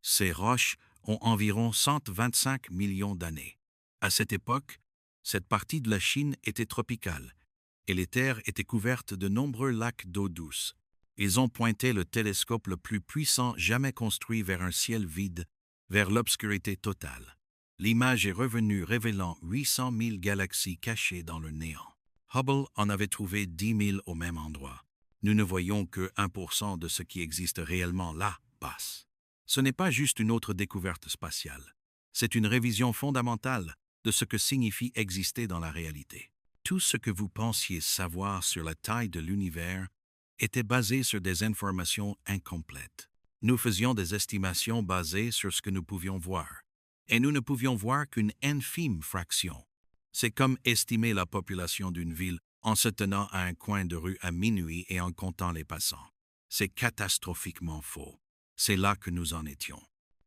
Ces roches ont environ 125 millions d'années. À cette époque, cette partie de la Chine était tropicale et les terres étaient couvertes de nombreux lacs d'eau douce. Ils ont pointé le télescope le plus puissant jamais construit vers un ciel vide, vers l'obscurité totale. L'image est revenue révélant 800 000 galaxies cachées dans le néant. Hubble en avait trouvé 10 000 au même endroit. Nous ne voyons que 1% de ce qui existe réellement là passe. Ce n'est pas juste une autre découverte spatiale. C'est une révision fondamentale de ce que signifie exister dans la réalité. Tout ce que vous pensiez savoir sur la taille de l'univers était basé sur des informations incomplètes. Nous faisions des estimations basées sur ce que nous pouvions voir, et nous ne pouvions voir qu'une infime fraction. C'est comme estimer la population d'une ville en se tenant à un coin de rue à minuit et en comptant les passants. C'est catastrophiquement faux. C'est là que nous en étions.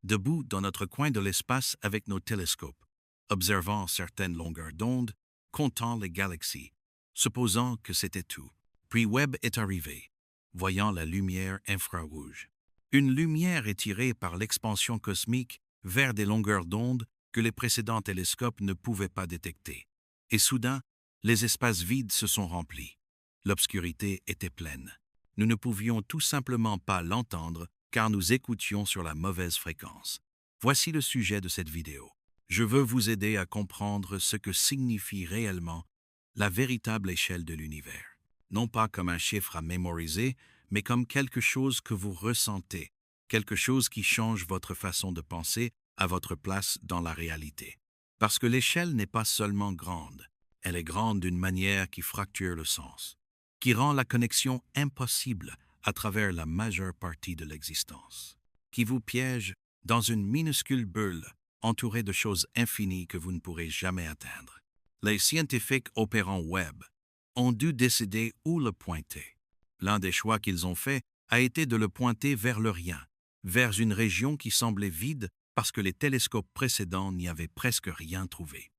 Debout dans notre coin de l'espace avec nos télescopes, observant certaines longueurs d'onde, comptant les galaxies, supposant que c'était tout. Puis Webb est arrivé, voyant la lumière infrarouge. Une lumière étirée par l'expansion cosmique vers des longueurs d'onde que les précédents télescopes ne pouvaient pas détecter. Et soudain, les espaces vides se sont remplis. L'obscurité était pleine. Nous ne pouvions tout simplement pas l'entendre car nous écoutions sur la mauvaise fréquence. Voici le sujet de cette vidéo. Je veux vous aider à comprendre ce que signifie réellement la véritable échelle de l'univers. Non pas comme un chiffre à mémoriser, mais comme quelque chose que vous ressentez, quelque chose qui change votre façon de penser à votre place dans la réalité. Parce que l'échelle n'est pas seulement grande, elle est grande d'une manière qui fracture le sens, qui rend la connexion impossible à travers la majeure partie de l'existence, qui vous piège dans une minuscule bulle entourée de choses infinies que vous ne pourrez jamais atteindre. Les scientifiques opérant Webb ont dû décider où le pointer. L'un des choix qu'ils ont fait a été de le pointer vers le rien, vers une région qui semblait vide parce que les télescopes précédents n'y avaient presque rien trouvé.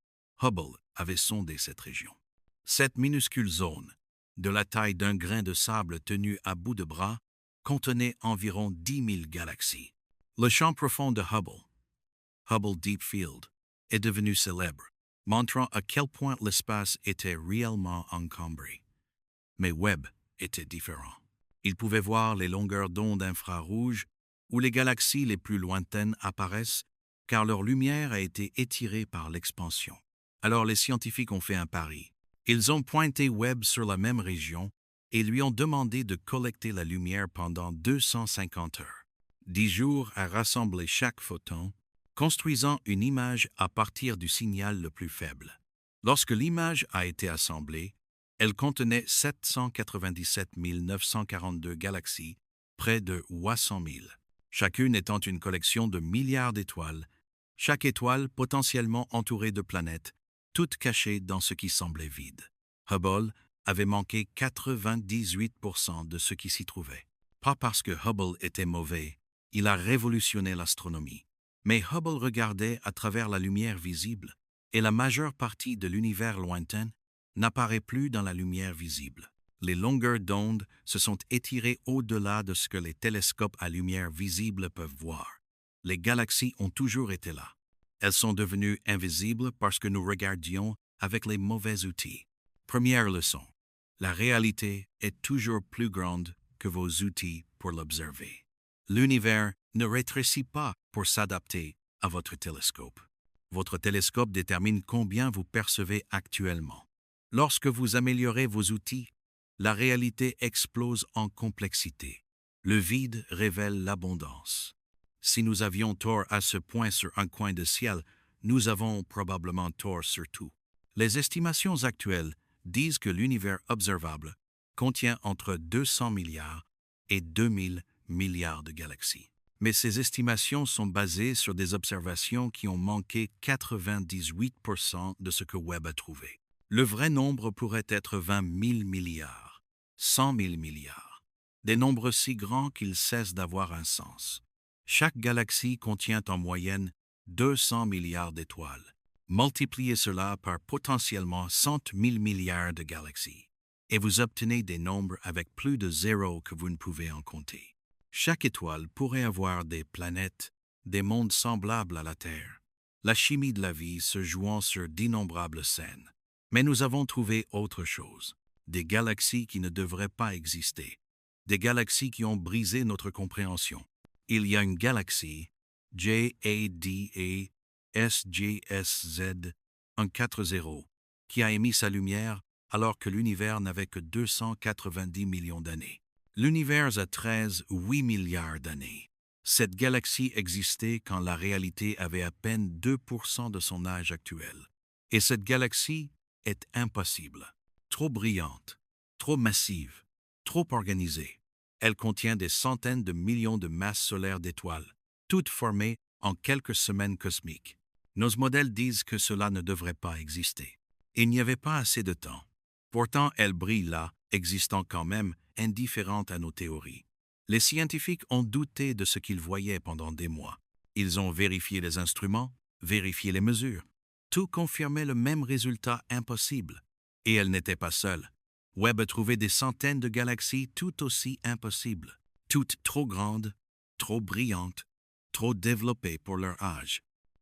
Hubble avait sondé cette région. Cette minuscule zone, de la taille d'un grain de sable tenu à bout de bras, contenait environ 10 000 galaxies. Le champ profond de Hubble Deep Field, est devenu célèbre, montrant à quel point l'espace était réellement encombré. Mais Webb était différent. Il pouvait voir les longueurs d'onde infrarouges où les galaxies les plus lointaines apparaissent car leur lumière a été étirée par l'expansion. Alors les scientifiques ont fait un pari. Ils ont pointé Webb sur la même région et lui ont demandé de collecter la lumière pendant 250 heures. 10 jours à rassembler chaque photon, construisant une image à partir du signal le plus faible. Lorsque l'image a été assemblée, elle contenait 797 942 galaxies, près de 800 000, chacune étant une collection de milliards d'étoiles, chaque étoile potentiellement entourée de planètes, toutes cachées dans ce qui semblait vide. Hubble avait manqué 98% de ce qui s'y trouvait. Pas parce que Hubble était mauvais, il a révolutionné l'astronomie. Mais Hubble regardait à travers la lumière visible, et la majeure partie de l'univers lointain n'apparaît plus dans la lumière visible. Les longueurs d'onde se sont étirées au-delà de ce que les télescopes à lumière visible peuvent voir. Les galaxies ont toujours été là. Elles sont devenues invisibles parce que nous regardions avec les mauvais outils. Première leçon. La réalité est toujours plus grande que vos outils pour l'observer. L'univers ne rétrécit pas pour s'adapter à votre télescope. Votre télescope détermine combien vous percevez actuellement. Lorsque vous améliorez vos outils, la réalité explose en complexité. Le vide révèle l'abondance. Si nous avions tort à ce point sur un coin de ciel, nous avons probablement tort sur tout. Les estimations actuelles disent que l'univers observable contient entre 200 milliards et 2000 milliards de galaxies. Mais ces estimations sont basées sur des observations qui ont manqué 98% de ce que Webb a trouvé. Le vrai nombre pourrait être 20 000 milliards, 100 000 milliards, des nombres si grands qu'ils cessent d'avoir un sens. Chaque galaxie contient en moyenne 200 milliards d'étoiles. Multipliez cela par potentiellement 100 000 milliards de galaxies, et vous obtenez des nombres avec plus de zéro que vous ne pouvez en compter. Chaque étoile pourrait avoir des planètes, des mondes semblables à la Terre, la chimie de la vie se jouant sur d'innombrables scènes. Mais nous avons trouvé autre chose, des galaxies qui ne devraient pas exister, des galaxies qui ont brisé notre compréhension. Il y a une galaxie, JADA SJSZ 140, qui a émis sa lumière alors que l'univers n'avait que 290 millions d'années. L'univers a 13 ou 8 milliards d'années. Cette galaxie existait quand la réalité avait à peine 2% de son âge actuel. Et cette galaxie est impossible, trop brillante, trop massive, trop organisée. Elle contient des centaines de millions de masses solaires d'étoiles, toutes formées en quelques semaines cosmiques. Nos modèles disent que cela ne devrait pas exister. Il n'y avait pas assez de temps. Pourtant, elle brille là, existant quand même, indifférente à nos théories. Les scientifiques ont douté de ce qu'ils voyaient pendant des mois. Ils ont vérifié les instruments, vérifié les mesures. Tout confirmait le même résultat impossible. Et elle n'était pas seule. Webb a trouvé des centaines de galaxies tout aussi impossibles, toutes trop grandes, trop brillantes, trop développées pour leur âge.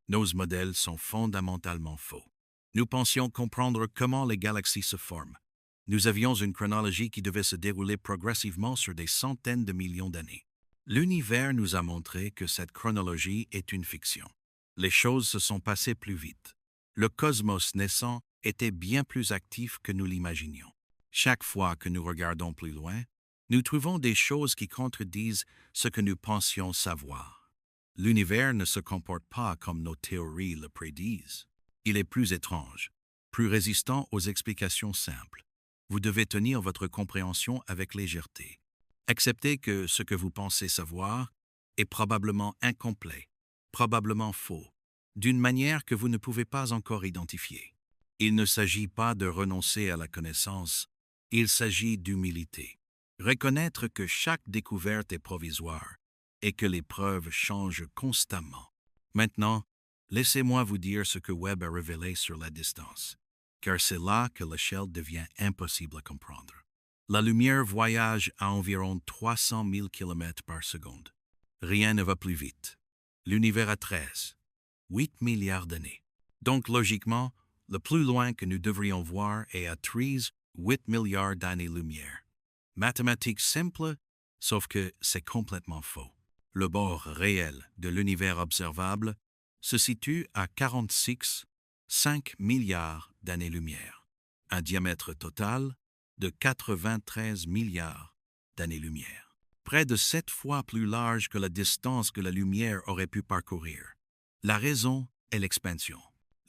Nos modèles sont fondamentalement faux. Nous pensions comprendre comment les galaxies se forment. Nous avions une chronologie qui devait se dérouler progressivement sur des centaines de millions d'années. L'univers nous a montré que cette chronologie est une fiction. Les choses se sont passées plus vite. Le cosmos naissant était bien plus actif que nous l'imaginions. Chaque fois que nous regardons plus loin, nous trouvons des choses qui contredisent ce que nous pensions savoir. L'univers ne se comporte pas comme nos théories le prédisent. Il est plus étrange, plus résistant aux explications simples. Vous devez tenir votre compréhension avec légèreté. Acceptez que ce que vous pensez savoir est probablement incomplet, probablement faux, d'une manière que vous ne pouvez pas encore identifier. Il ne s'agit pas de renoncer à la connaissance, il s'agit d'humilité. Reconnaître que chaque découverte est provisoire et que les preuves changent constamment. Maintenant, laissez-moi vous dire ce que Webb a révélé sur la distance, car c'est là que l'échelle devient impossible à comprendre. La lumière voyage à environ 300 000 km par seconde. Rien ne va plus vite. L'univers a 13, 8 milliards d'années. Donc logiquement, le plus loin que nous devrions voir est à 13, 8 milliards d'années-lumière. Mathématiques simples, sauf que c'est complètement faux. Le bord réel de l'univers observable se situe à 46, 5 milliards d'années-lumière, un diamètre total de 93 milliards d'années-lumière, près de 7 fois plus large que la distance que la lumière aurait pu parcourir. La raison est l'expansion.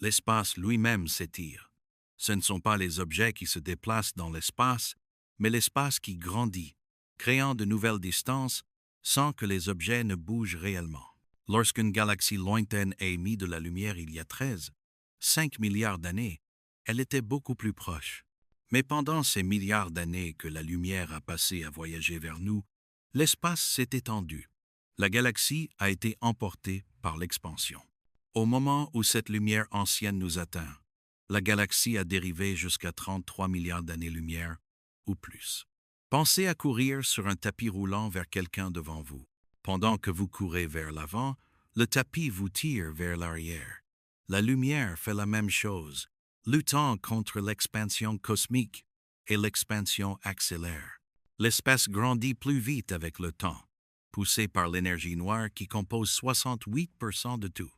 L'espace lui-même s'étire. Ce ne sont pas les objets qui se déplacent dans l'espace, mais l'espace qui grandit, créant de nouvelles distances sans que les objets ne bougent réellement. Lorsqu'une galaxie lointaine a émis de la lumière il y a 13, 5 milliards d'années, elle était beaucoup plus proche. Mais pendant ces milliards d'années que la lumière a passé à voyager vers nous, l'espace s'est étendu. La galaxie a été emportée par l'expansion. Au moment où cette lumière ancienne nous atteint, la galaxie a dérivé jusqu'à 33 milliards d'années-lumière ou plus. Pensez à courir sur un tapis roulant vers quelqu'un devant vous. Pendant que vous courez vers l'avant, le tapis vous tire vers l'arrière. La lumière fait la même chose, luttant contre l'expansion cosmique, et l'expansion accélère. L'espace grandit plus vite avec le temps, poussé par l'énergie noire qui compose 68% de tout.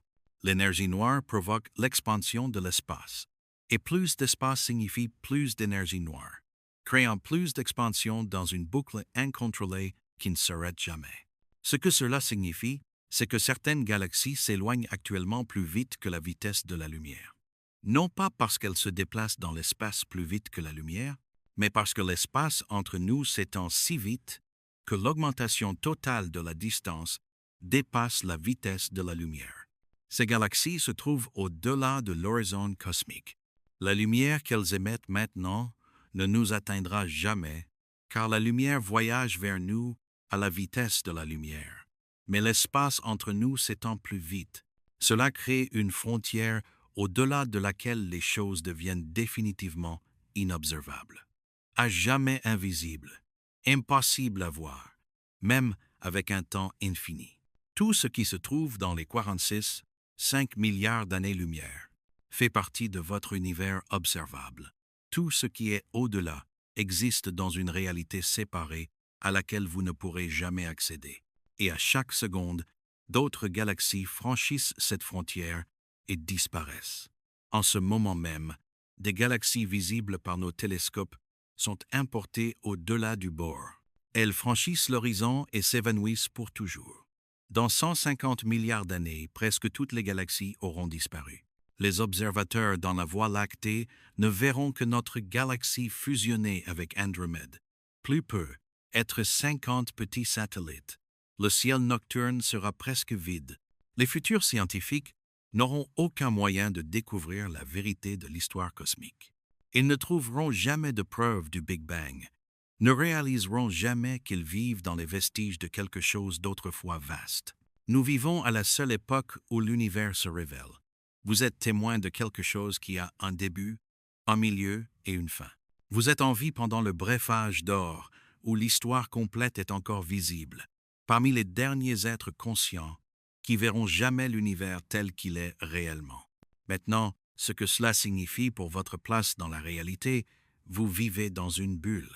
L'énergie noire provoque l'expansion de l'espace, et plus d'espace signifie plus d'énergie noire, créant plus d'expansion dans une boucle incontrôlée qui ne s'arrête jamais. Ce que cela signifie, c'est que certaines galaxies s'éloignent actuellement plus vite que la vitesse de la lumière. Non pas parce qu'elles se déplacent dans l'espace plus vite que la lumière, mais parce que l'espace entre nous s'étend si vite que l'augmentation totale de la distance dépasse la vitesse de la lumière. Ces galaxies se trouvent au-delà de l'horizon cosmique. La lumière qu'elles émettent maintenant ne nous atteindra jamais, car la lumière voyage vers nous à la vitesse de la lumière. Mais l'espace entre nous s'étend plus vite. Cela crée une frontière au-delà de laquelle les choses deviennent définitivement inobservables. À jamais invisibles, impossibles à voir, même avec un temps infini. Tout ce qui se trouve dans les 46,5 milliards d'années-lumière fait partie de votre univers observable. Tout ce qui est au-delà existe dans une réalité séparée à laquelle vous ne pourrez jamais accéder. Et à chaque seconde, d'autres galaxies franchissent cette frontière et disparaissent. En ce moment même, des galaxies visibles par nos télescopes sont importées au-delà du bord. Elles franchissent l'horizon et s'évanouissent pour toujours. Dans 150 milliards d'années, presque toutes les galaxies auront disparu. Les observateurs dans la Voie lactée ne verront que notre galaxie fusionnée avec Andromède. Plus peu, être 50 petits satellites. Le ciel nocturne sera presque vide. Les futurs scientifiques n'auront aucun moyen de découvrir la vérité de l'histoire cosmique. Ils ne trouveront jamais de preuves du Big Bang, ne réaliseront jamais qu'ils vivent dans les vestiges de quelque chose d'autrefois vaste. Nous vivons à la seule époque où l'univers se révèle. Vous êtes témoin de quelque chose qui a un début, un milieu et une fin. Vous êtes en vie pendant le bref âge d'or, où l'histoire complète est encore visible, parmi les derniers êtres conscients qui verront jamais l'univers tel qu'il est réellement. Maintenant, ce que cela signifie pour votre place dans la réalité, vous vivez dans une bulle.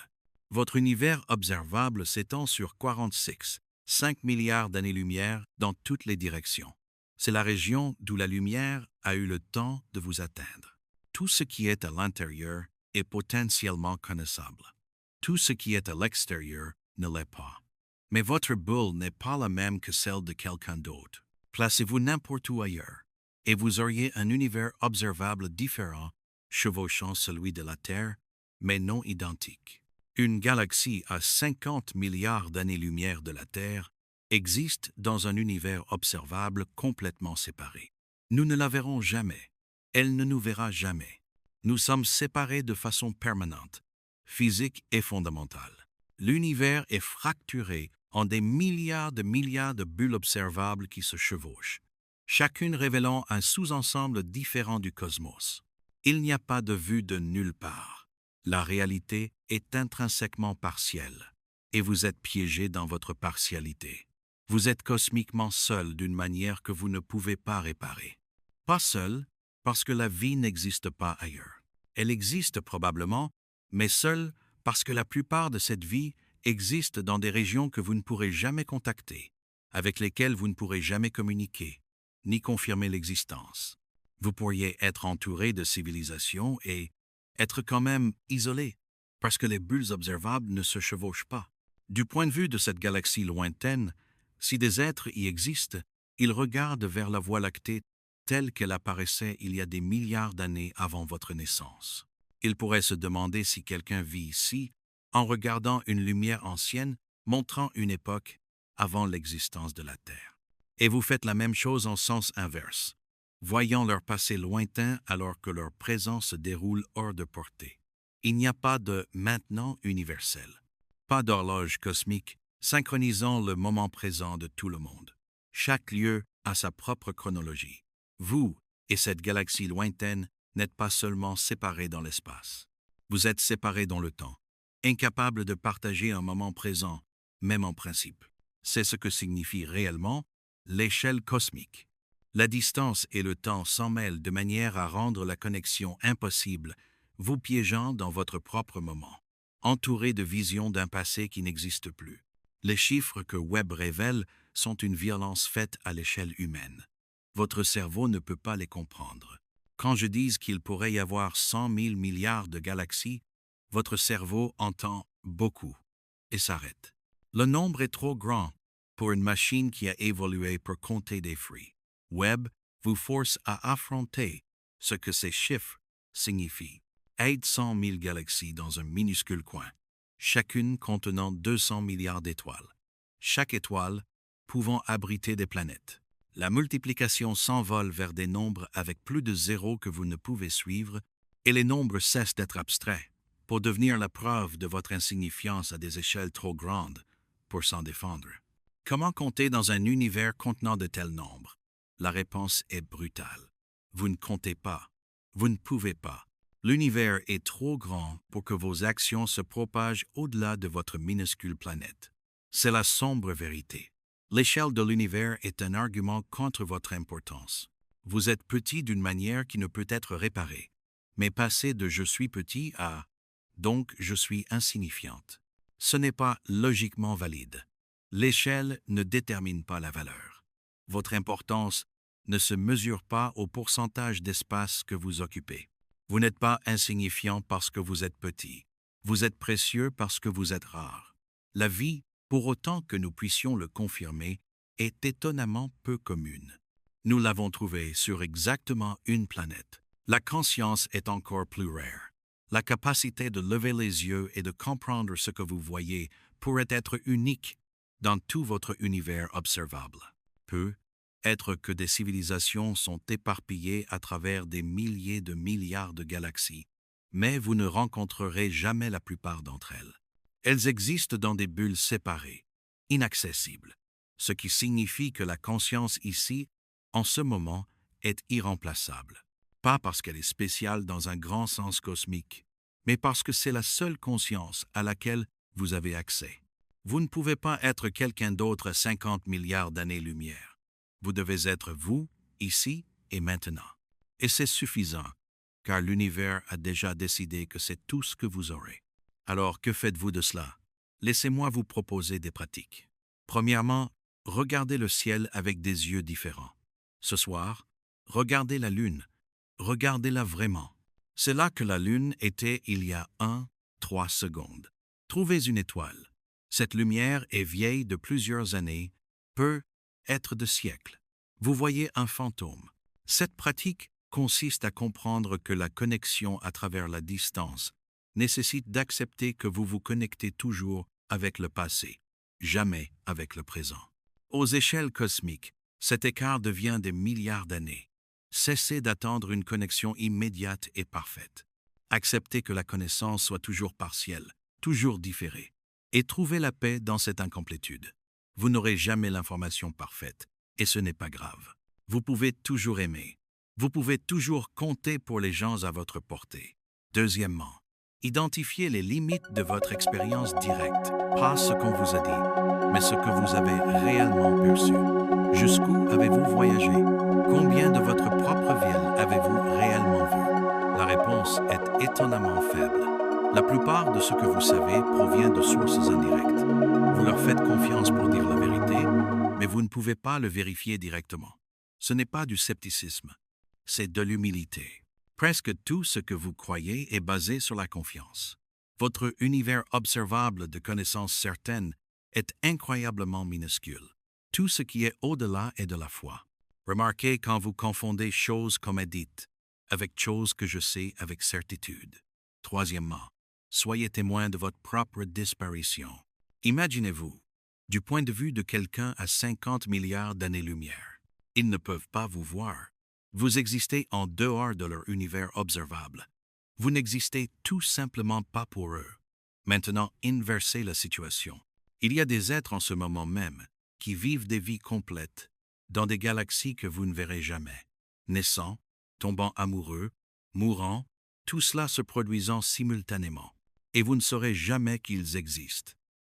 Votre univers observable s'étend sur 46,5 milliards d'années-lumière dans toutes les directions. C'est la région d'où la lumière a eu le temps de vous atteindre. Tout ce qui est à l'intérieur est potentiellement connaissable. Tout ce qui est à l'extérieur ne l'est pas. Mais votre bulle n'est pas la même que celle de quelqu'un d'autre. Placez-vous n'importe où ailleurs, et vous auriez un univers observable différent, chevauchant celui de la Terre, mais non identique. Une galaxie à 50 milliards d'années-lumière de la Terre existe dans un univers observable complètement séparé. Nous ne la verrons jamais. Elle ne nous verra jamais. Nous sommes séparés de façon permanente, physique et fondamentale. L'univers est fracturé en des milliards de bulles observables qui se chevauchent, chacune révélant un sous-ensemble différent du cosmos. Il n'y a pas de vue de nulle part. La réalité est intrinsèquement partielle, et vous êtes piégé dans votre partialité. Vous êtes cosmiquement seul d'une manière que vous ne pouvez pas réparer. Pas seul, parce que la vie n'existe pas ailleurs. Elle existe probablement, mais seul parce que la plupart de cette vie existe dans des régions que vous ne pourrez jamais contacter, avec lesquelles vous ne pourrez jamais communiquer, ni confirmer l'existence. Vous pourriez être entouré de civilisations et être quand même isolé, parce que les bulles observables ne se chevauchent pas. Du point de vue de cette galaxie lointaine, si des êtres y existent, ils regardent vers la Voie lactée telle qu'elle apparaissait il y a des milliards d'années avant votre naissance. Ils pourraient se demander si quelqu'un vit ici en regardant une lumière ancienne montrant une époque avant l'existence de la Terre. Et vous faites la même chose en sens inverse, voyant leur passé lointain alors que leur présent se déroule hors de portée. Il n'y a pas de maintenant universel, pas d'horloge cosmique synchronisant le moment présent de tout le monde. Chaque lieu a sa propre chronologie. Vous et cette galaxie lointaine n'êtes pas seulement séparés dans l'espace. Vous êtes séparés dans le temps, incapables de partager un moment présent, même en principe. C'est ce que signifie réellement l'échelle cosmique. La distance et le temps s'en mêlent de manière à rendre la connexion impossible, vous piégeant dans votre propre moment, entouré de visions d'un passé qui n'existe plus. Les chiffres que Webb révèle sont une violence faite à l'échelle humaine. Votre cerveau ne peut pas les comprendre. Quand je dis qu'il pourrait y avoir 100 000 milliards de galaxies, votre cerveau entend beaucoup et s'arrête. Le nombre est trop grand pour une machine qui a évolué pour compter des fruits. Webb vous force à affronter ce que ces chiffres signifient. Aide 100 000 galaxies dans un minuscule coin, chacune contenant 200 milliards d'étoiles. Chaque étoile pouvant abriter des planètes. La multiplication s'envole vers des nombres avec plus de zéros que vous ne pouvez suivre, et les nombres cessent d'être abstraits pour devenir la preuve de votre insignifiance à des échelles trop grandes pour s'en défendre. Comment compter dans un univers contenant de tels nombres? La réponse est brutale. Vous ne comptez pas. Vous ne pouvez pas. L'univers est trop grand pour que vos actions se propagent au-delà de votre minuscule planète. C'est la sombre vérité. L'échelle de l'univers est un argument contre votre importance. Vous êtes petit d'une manière qui ne peut être réparée. Mais passer de je suis petit à donc je suis insignifiante, ce n'est pas logiquement valide. L'échelle ne détermine pas la valeur. Votre importance ne se mesure pas au pourcentage d'espace que vous occupez. Vous n'êtes pas insignifiant parce que vous êtes petit. Vous êtes précieux parce que vous êtes rare. La vie, pour autant que nous puissions le confirmer, est étonnamment peu commune. Nous l'avons trouvée sur exactement une planète. La conscience est encore plus rare. La capacité de lever les yeux et de comprendre ce que vous voyez pourrait être unique dans tout votre univers observable. Peut être que des civilisations sont éparpillées à travers des milliers de milliards de galaxies, mais vous ne rencontrerez jamais la plupart d'entre elles. Elles existent dans des bulles séparées, inaccessibles, ce qui signifie que la conscience ici, en ce moment, est irremplaçable. Pas parce qu'elle est spéciale dans un grand sens cosmique, mais parce que c'est la seule conscience à laquelle vous avez accès. Vous ne pouvez pas être quelqu'un d'autre à 50 milliards d'années-lumière. Vous devez être vous, ici et maintenant. Et c'est suffisant, car l'univers a déjà décidé que c'est tout ce que vous aurez. Alors, que faites-vous de cela? Laissez-moi vous proposer des pratiques. Premièrement, regardez le ciel avec des yeux différents. Ce soir, regardez la lune. Regardez-la vraiment. C'est là que la lune était il y a 3 secondes. Trouvez une étoile. Cette lumière est vieille de plusieurs années, peut être de siècles. Vous voyez un fantôme. Cette pratique consiste à comprendre que la connexion à travers la distance nécessite d'accepter que vous vous connectez toujours avec le passé, jamais avec le présent. Aux échelles cosmiques, cet écart devient des milliards d'années. Cessez d'attendre une connexion immédiate et parfaite. Acceptez que la connaissance soit toujours partielle, toujours différée, et trouvez la paix dans cette incomplétude. Vous n'aurez jamais l'information parfaite, et ce n'est pas grave. Vous pouvez toujours aimer. Vous pouvez toujours compter pour les gens à votre portée. Deuxièmement, identifiez les limites de votre expérience directe, pas ce qu'on vous a dit, mais ce que vous avez réellement perçu. Jusqu'où avez-vous voyagé? Combien de votre propre ville avez-vous réellement vu? La réponse est étonnamment faible. La plupart de ce que vous savez provient de sources indirectes. Vous leur faites confiance pour dire la vérité, mais vous ne pouvez pas le vérifier directement. Ce n'est pas du scepticisme, c'est de l'humilité. Presque tout ce que vous croyez est basé sur la confiance. Votre univers observable de connaissances certaines est incroyablement minuscule. Tout ce qui est au-delà est de la foi. Remarquez quand vous confondez choses comme dites avec choses que je sais avec certitude. Troisièmement, soyez témoin de votre propre disparition. Imaginez-vous, du point de vue de quelqu'un à 50 milliards d'années-lumière. Ils ne peuvent pas vous voir. Vous existez en dehors de leur univers observable. Vous n'existez tout simplement pas pour eux. Maintenant, inversez la situation. Il y a des êtres en ce moment même qui vivent des vies complètes dans des galaxies que vous ne verrez jamais. Naissant, tombant amoureux, mourant, tout cela se produisant simultanément. Et vous ne saurez jamais qu'ils existent.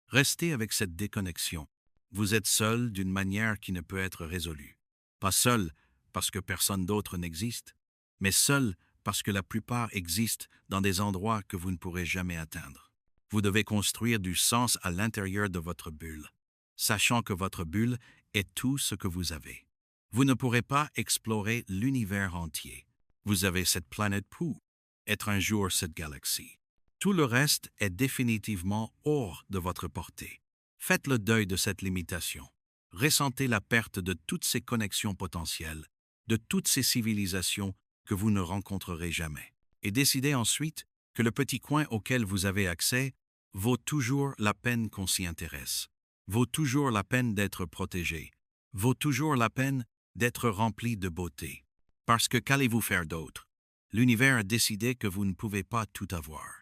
Restez avec cette déconnexion. Vous êtes seul d'une manière qui ne peut être résolue. Pas seul parce que personne d'autre n'existe, mais seul parce que la plupart existent dans des endroits que vous ne pourrez jamais atteindre. Vous devez construire du sens à l'intérieur de votre bulle, sachant que votre bulle est tout ce que vous avez. Vous ne pourrez pas explorer l'univers entier. Vous avez cette planète pour être un jour cette galaxie. Tout le reste est définitivement hors de votre portée. Faites le deuil de cette limitation. Ressentez la perte de toutes ces connexions potentielles, de toutes ces civilisations que vous ne rencontrerez jamais. Et décidez ensuite que le petit coin auquel vous avez accès vaut toujours la peine qu'on s'y intéresse, vaut toujours la peine d'être protégé, vaut toujours la peine d'être rempli de beauté. Parce que qu'allez-vous faire d'autre? L'univers a décidé que vous ne pouvez pas tout avoir.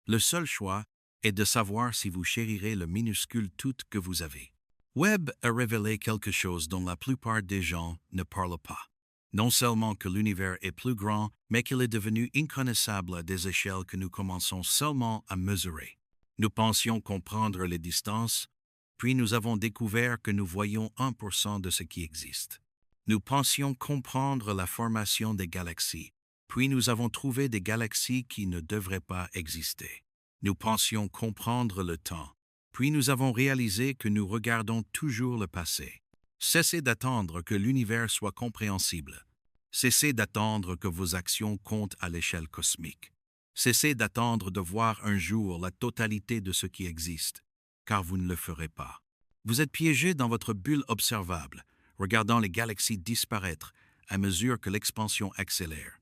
Le seul choix est de savoir si vous chérirez le minuscule tout que vous avez. Webb a révélé quelque chose dont la plupart des gens ne parlent pas. Non seulement que l'univers est plus grand, mais qu'il est devenu inconnaissable à des échelles que nous commençons seulement à mesurer. Nous pensions comprendre les distances, Puis nous avons découvert que nous voyons 1% de ce qui existe. Nous pensions comprendre la formation des galaxies. Puis nous avons trouvé des galaxies qui ne devraient pas exister. Nous pensions comprendre le temps. Puis nous avons réalisé que nous regardons toujours le passé. Cessez d'attendre que l'univers soit compréhensible. Cessez d'attendre que vos actions comptent à l'échelle cosmique. Cessez d'attendre de voir un jour la totalité de ce qui existe, car vous ne le ferez pas. Vous êtes piégé dans votre bulle observable, regardant les galaxies disparaître à mesure que l'expansion accélère.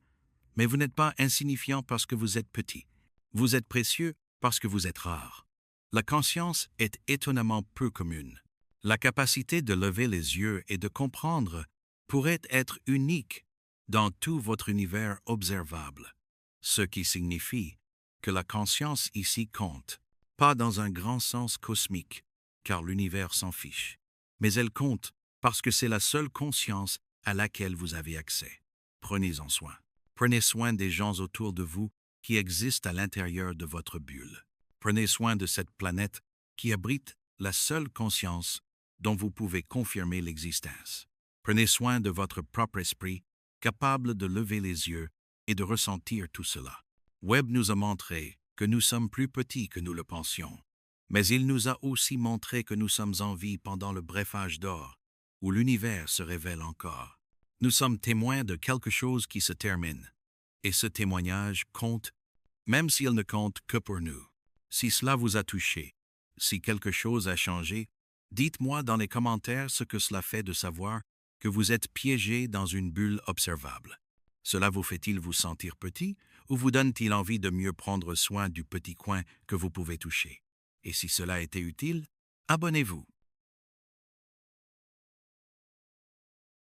Mais vous n'êtes pas insignifiant parce que vous êtes petit. Vous êtes précieux parce que vous êtes rare. La conscience est étonnamment peu commune. La capacité de lever les yeux et de comprendre pourrait être unique dans tout votre univers observable, ce qui signifie que la conscience ici compte, pas dans un grand sens cosmique, car l'univers s'en fiche, mais elle compte parce que c'est la seule conscience à laquelle vous avez accès. Prenez-en soin. Prenez soin des gens autour de vous qui existent à l'intérieur de votre bulle. Prenez soin de cette planète qui abrite la seule conscience dont vous pouvez confirmer l'existence. Prenez soin de votre propre esprit, capable de lever les yeux et de ressentir tout cela. Webb nous a montré que nous sommes plus petits que nous le pensions, mais il nous a aussi montré que nous sommes en vie pendant le bref âge d'or, où l'univers se révèle encore. Nous sommes témoins de quelque chose qui se termine, et ce témoignage compte, même s'il ne compte que pour nous. Si cela vous a touché, si quelque chose a changé, dites-moi dans les commentaires ce que cela fait de savoir que vous êtes piégé dans une bulle observable. Cela vous fait-il vous sentir petit ou vous donne-t-il envie de mieux prendre soin du petit coin que vous pouvez toucher? Et si cela était utile, abonnez-vous.